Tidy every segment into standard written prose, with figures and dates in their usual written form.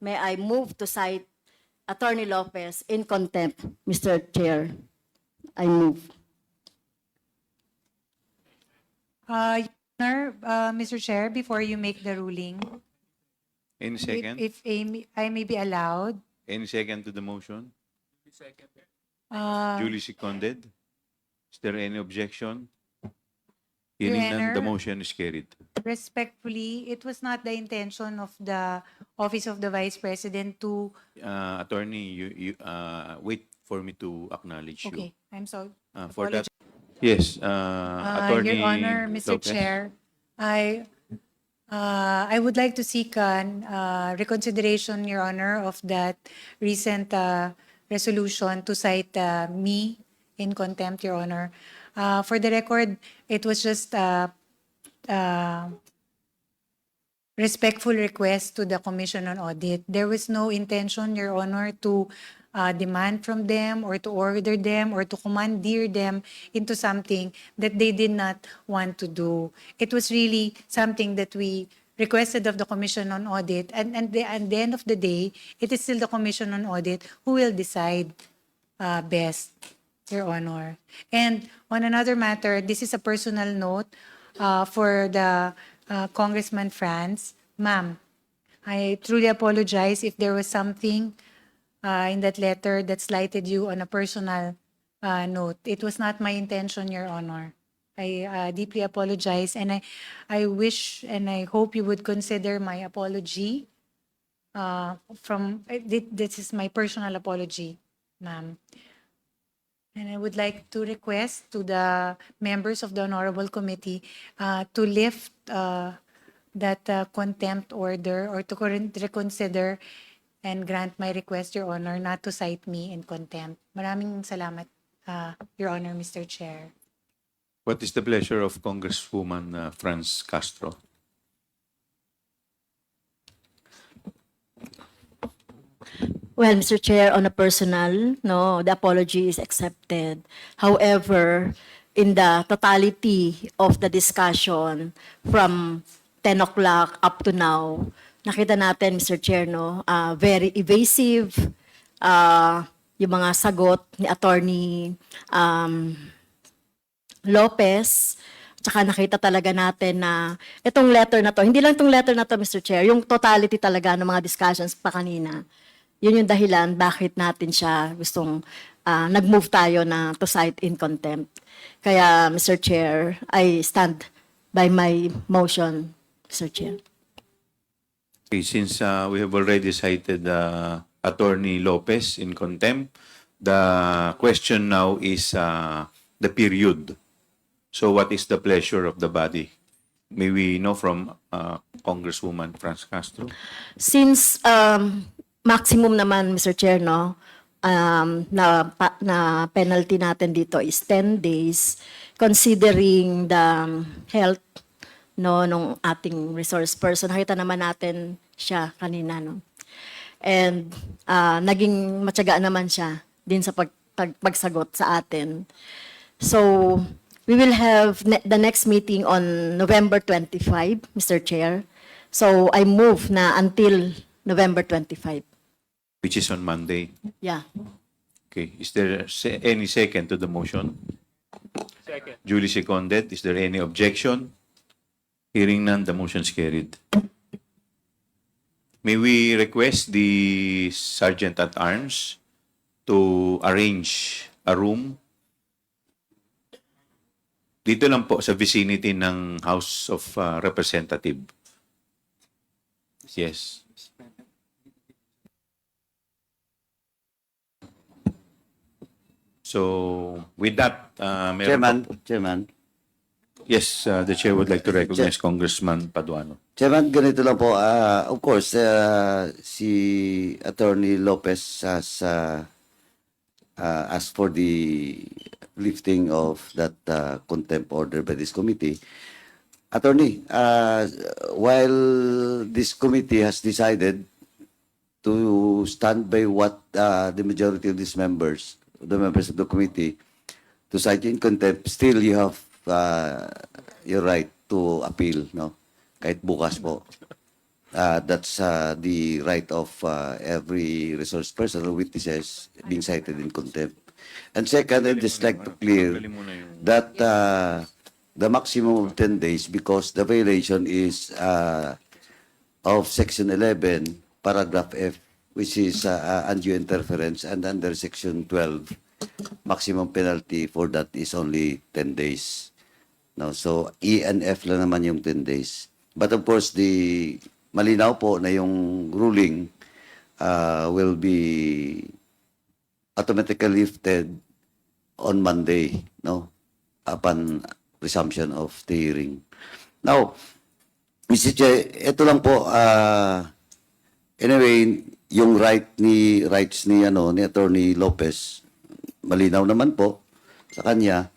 may I move to cite Attorney Lopez in contempt, Mr. Chair. I move. Your Honor, Mr. Chair, before you make the ruling, Any second? if I may be allowed, Any second to the motion? uh, Duly seconded. Is there any objection? Your Hearing none, the Honor. motion is carried. respectfully, it was not the intention of the Office of the Vice President to, Attorney, you wait for me to acknowledge you. okay, I'm sorry. For that, yes, Attorney Your Honor, Mr. Lopez. Chair, I would like to seek reconsideration, Your Honor, of that recent resolution to cite me in contempt, Your Honor. For the record, it was just respectful request to the Commission on Audit. There was no intention, Your Honor, to demand from them or to order them or to commandeer them into something that they did not want to do. It was really something that we requested of the Commission on Audit. And at the end of the day, it is still the Commission on Audit who will decide best, Your Honor. And on another matter, this is a personal note for the Congressman Franz. Ma'am, I truly apologize if there was something in that letter that slighted you on a personal note. It was not my intention, Your Honor. I deeply apologize, and I wish and I hope you would consider my apology. This is my personal apology, ma'am. And I would like to request to the members of the Honorable Committee to lift that contempt order or to reconsider and grant my request, Your Honor, not to cite me in contempt. Maraming salamat, Your Honor, Mr. Chair. What is the pleasure of Congresswoman Franz Castro? Well, Mr. Chair, on a personal, no, the apology is accepted. However, in the totality of the discussion from 10 o'clock up to now, nakita natin, Mr. Chair, no, very evasive, yung mga sagot ni Attorney Lopez. Tsaka nakita talaga natin na itong letter na to, hindi lang itong letter na to, Mr. Chair, yung totality talaga ng mga discussions pa kanina. Yun yung dahilan bakit natin siya gustong nag-move tayo na to cite in contempt. Kaya, Mr. Chair, I stand by my motion, Mr. Chair. Okay, since we have already cited Attorney Lopez in contempt, the question now is the period. So what is the pleasure of the body? May we know from Congresswoman Franz Castro? Since maximum naman, Mr. Chair, no, na penalty natin dito is 10 days, considering the health no nung ating resource person. Nakita naman natin siya kanina, no. And naging matyaga naman siya din sa pagsagot sa atin. So, we will have the next meeting on November 25, Mr. Chair. So, I move na until November 25. Which is on Monday. Yeah. Okay. Is there any second to the motion? Second. Duly seconded. Is there any objection? Hearing none, the motion is carried. May we request the Sergeant at Arms to arrange a room dito lang po sa vicinity ng House of Representative. Yes. So, with that, meron Chairman, yes, the Chair would like to recognize Congressman Paduano. Chairman, ganito lang po. Of course, si Attorney Lopez has asked for the lifting of that contempt order by this committee. Attorney, while this committee has decided to stand by what the majority of these members, the members of the committee, to cite you in contempt, still you have your right to appeal, no? Kahit bukas po. That's the right of every resource person or witnesses being cited in contempt. And second, I'd just like to clear that the maximum of 10 days, because the violation is of Section 11, Paragraph F, which is undue interference, and under Section 12, maximum penalty for that is only 10 days. No, so E and F lang naman yung 10 days. But of course, malinaw po na yung ruling will be automatically lifted on Monday, no? Upon resumption of the hearing. Now, Mr. Chair, ito lang po, anyway, yung rights ni Attorney Lopez, malinaw naman po sa kanya.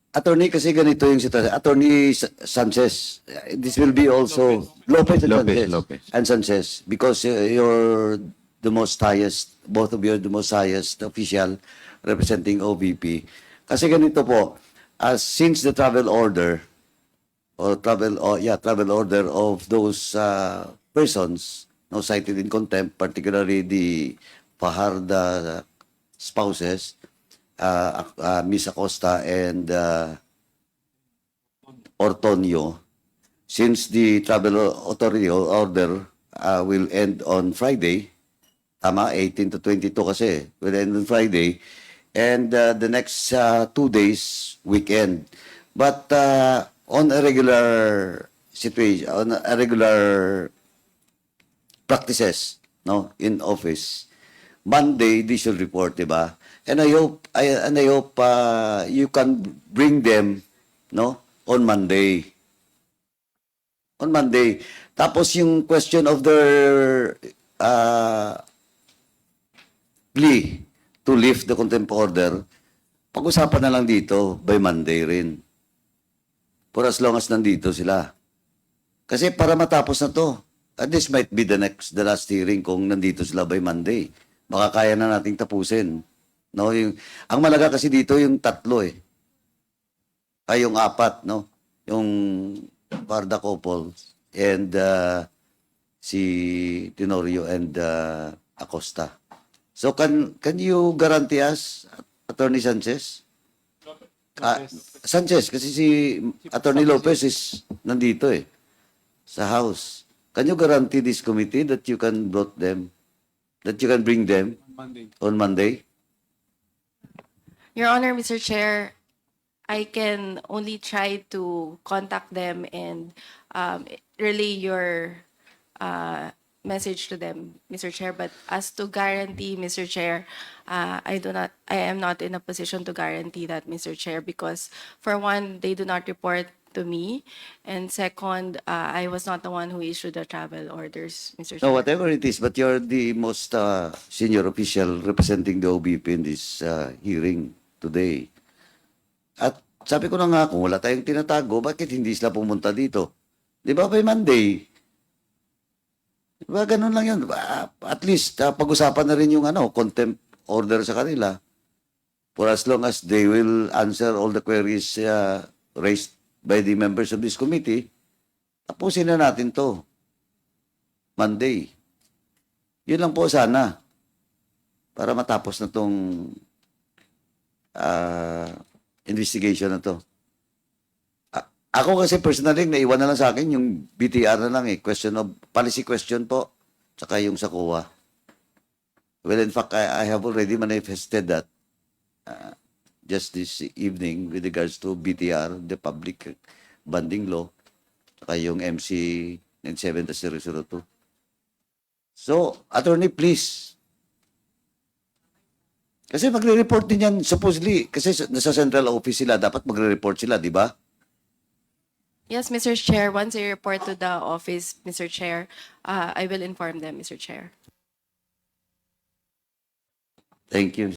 Attorney, kasi ganito yung sitwasyon. Attorney Sanchez, this will be also Lopez and Sanchez. Lopez. And Sanchez, because you're the most highest, both of you are the most highest official representing OVP. Kasi ganito po, since the travel order of those persons no cited in contempt, particularly the Fajarda spouses, Miss Acosta and Ortonio, since the travel authority order will end on Friday, tama, 18 to 22 kasi, will end on Friday, and the next 2 days, weekend. But on a regular situation, on a regular practices, no, in office, Monday they should report, diba? And I hope you can bring them, no, on Monday. On Monday. Tapos yung question of their plea to lift the contempt order, pag-usapan na lang dito by Monday rin. For as long as nandito sila. Kasi para matapos na to, at this might be the last hearing kung nandito sila by Monday. Baka kaya na nating tapusin. No, ang malaga kasi dito yung tatlo eh. Ay, yung apat, no? Yung Parda couple and si Tenorio and Acosta. So can you guarantee us, Attorney Sanchez? Sanchez, kasi si Attorney Lopez is nandito eh, sa House. Can you guarantee this committee that you can bring them on Monday? Your Honor, Mr. Chair, I can only try to contact them and relay your message to them, Mr. Chair. But as to guarantee, Mr. Chair, I am not in a position to guarantee that, Mr. Chair, because for one, they do not report to me, and second, I was not the one who issued the travel orders, Mr. Chair. No, whatever it is, but you're the most senior official representing the OBP in this hearing today. At sabi ko na nga, kung wala tayong tinatago, bakit hindi sila pumunta dito? Di ba by Monday? Di ba ganun lang yun? At least, pag-usapan na rin yung contempt order sa kanila. For as long as they will answer all the queries raised by the members of this committee, tapusin na natin to. Monday. Yun lang po sana. Para matapos na tong investigation na to. Ako kasi personally, naiwan na lang sa akin yung BTR na lang eh. Policy question po. Tsaka yung sa COA. Well, in fact, I have already manifested that just this evening with regards to BTR, the Public Banding Law, tsaka yung MC 97-002. So, attorney, please. Kasi magre-report din yan, supposedly, kasi nasa central office sila, dapat magre-report sila, di ba? Yes, Mr. Chair, once I report to the office, Mr. Chair, I will inform them, Mr. Chair. Thank you.